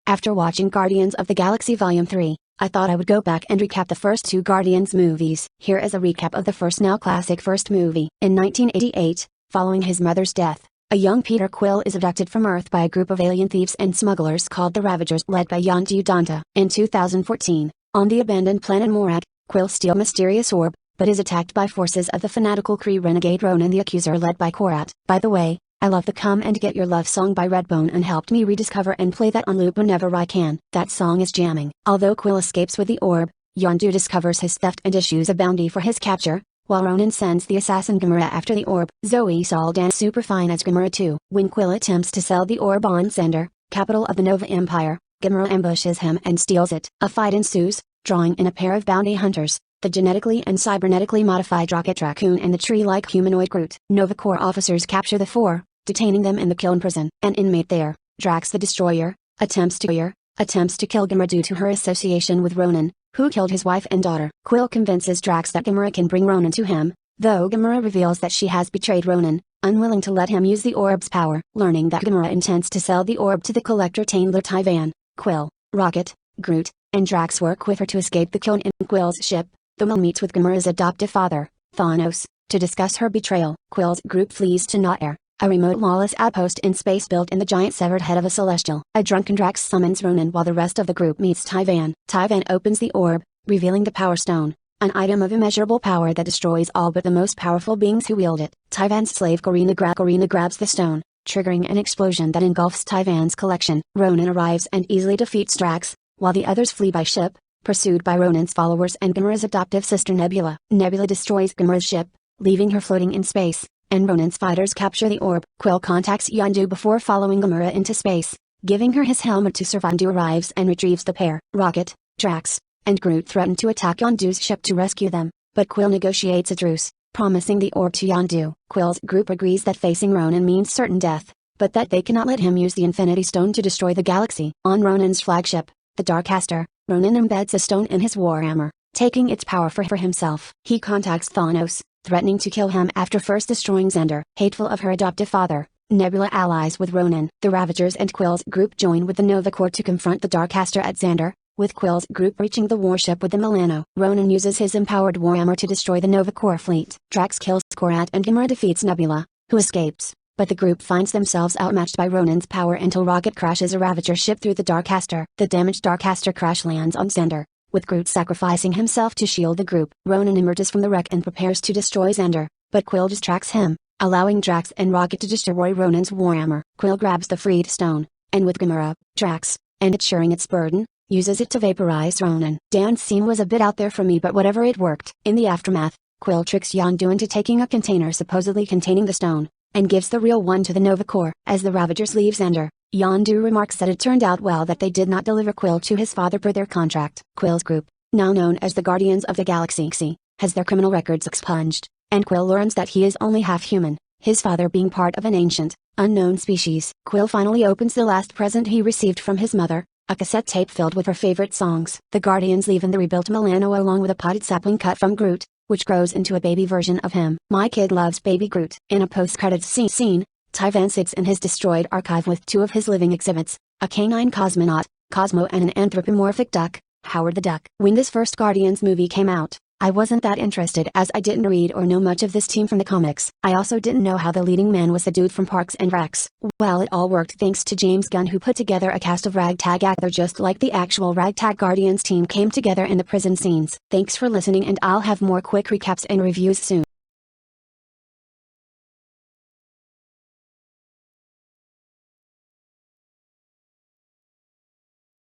After watching Guardians of the Galaxy Volume 3, I thought I would go back and recap the first two Guardians movies. Here is a recap of the first now classic first movie. In 1988, following his mother's death, a young Peter Quill is abducted from Earth by a group of alien thieves and smugglers called the Ravagers led by Yondu Donta. In 2014, on the abandoned planet Morag, Quill steals a mysterious orb, but is attacked by forces of the fanatical Kree renegade Ronan the Accuser led by Korat. By the way, I love the Come and Get Your Love song by Redbone and helped me rediscover and play that on loop whenever I can. That song is jamming. Although Quill escapes with the orb, Yondu discovers his theft and issues a bounty for his capture, while Ronan sends the assassin Gamora after the orb. Zoe Saldana's super fine as Gamora too. When Quill attempts to sell the orb on Xandar, capital of the Nova Empire, Gamora ambushes him and steals it. A fight ensues, drawing in a pair of bounty hunters, the genetically and cybernetically modified Rocket Raccoon and the tree-like humanoid Groot. Nova Corps officers capture the four, detaining them in the Kyln prison. An inmate there, Drax the Destroyer, attempts to kill Gamora due to her association with Ronan, who killed his wife and daughter. Quill convinces Drax that Gamora can bring Ronan to him, though Gamora reveals that she has betrayed Ronan, unwilling to let him use the orb's power. Learning that Gamora intends to sell the orb to the collector Taylor Tyvan, Quill, Rocket, Groot, and Drax work with her to escape the Kyln in Quill's ship. The Mill meets with Gamora's adoptive father, Thanos, to discuss her betrayal. Quill's group flees to Not-Air, a remote lawless outpost in space built in the giant severed head of a celestial. A drunken Drax summons Ronan while the rest of the group meets Tyvan. Tyvan opens the orb, revealing the Power Stone, an item of immeasurable power that destroys all but the most powerful beings who wield it. Tyvan's slave Gorina grabs the stone, triggering an explosion that engulfs Tyvan's collection. Ronan arrives and easily defeats Drax, while the others flee by ship, pursued by Ronan's followers and Gamora's adoptive sister Nebula. Nebula destroys Gamora's ship, leaving her floating in space, and Ronan's fighters capture the orb. Quill contacts Yondu before following Gamora into space, giving her his helmet to survive. Yondu arrives and retrieves the pair. Rocket, Drax, and Groot threaten to attack Yondu's ship to rescue them, but Quill negotiates a truce, promising the orb to Yondu. Quill's group agrees that facing Ronan means certain death, but that they cannot let him use the Infinity Stone to destroy the galaxy. On Ronan's flagship, the Darkcaster, Ronan embeds a stone in his warhammer, taking its power for himself. He contacts Thanos, threatening to kill him after first destroying Xandar. Hateful of her adoptive father, Nebula allies with Ronan. The Ravagers and Quill's group join with the Nova Corps to confront the Darkcaster at Xandar, with Quill's group reaching the warship with the Milano. Ronan uses his empowered warhammer to destroy the Nova Corps fleet. Drax kills Korat and Gamora defeats Nebula, who escapes, but the group finds themselves outmatched by Ronan's power until Rocket crashes a Ravager ship through the Darkcaster. The damaged Darkcaster crash lands on Xandar, with Groot sacrificing himself to shield the group. Ronan emerges from the wreck and prepares to destroy Xandar, but Quill distracts him, allowing Drax and Rocket to destroy Ronan's warhammer. Quill grabs the freed stone, and with Gamora, Drax, and sharing its burden, uses it to vaporize Ronan. Dan's scene was a bit out there for me, but whatever, it worked. In the aftermath, Quill tricks Yondu into taking a container supposedly containing the stone, and gives the real one to the Nova Corps. As the Ravagers leave Xandar, Yondu remarks that it turned out well that they did not deliver Quill to his father per their contract. Quill's group, now known as the Guardians of the Galaxy, has their criminal records expunged, and Quill learns that he is only half human, his father being part of an ancient, unknown species. Quill finally opens the last present he received from his mother, a cassette tape filled with her favorite songs. The Guardians leave in the rebuilt Milano along with a potted sapling cut from Groot, which grows into a baby version of him. My kid loves baby Groot. In a post-credits scene, Tyvan sits in his destroyed archive with two of his living exhibits, a canine cosmonaut, Cosmo, and an anthropomorphic duck, Howard the Duck. When this first Guardians movie came out, I wasn't that interested as I didn't read or know much of this team from the comics. I also didn't know how the leading man was the dude from Parks and Recs. Well, it all worked thanks to James Gunn, who put together a cast of ragtag actors just like the actual ragtag Guardians team came together in the prison scenes. Thanks for listening, and I'll have more quick recaps and reviews soon.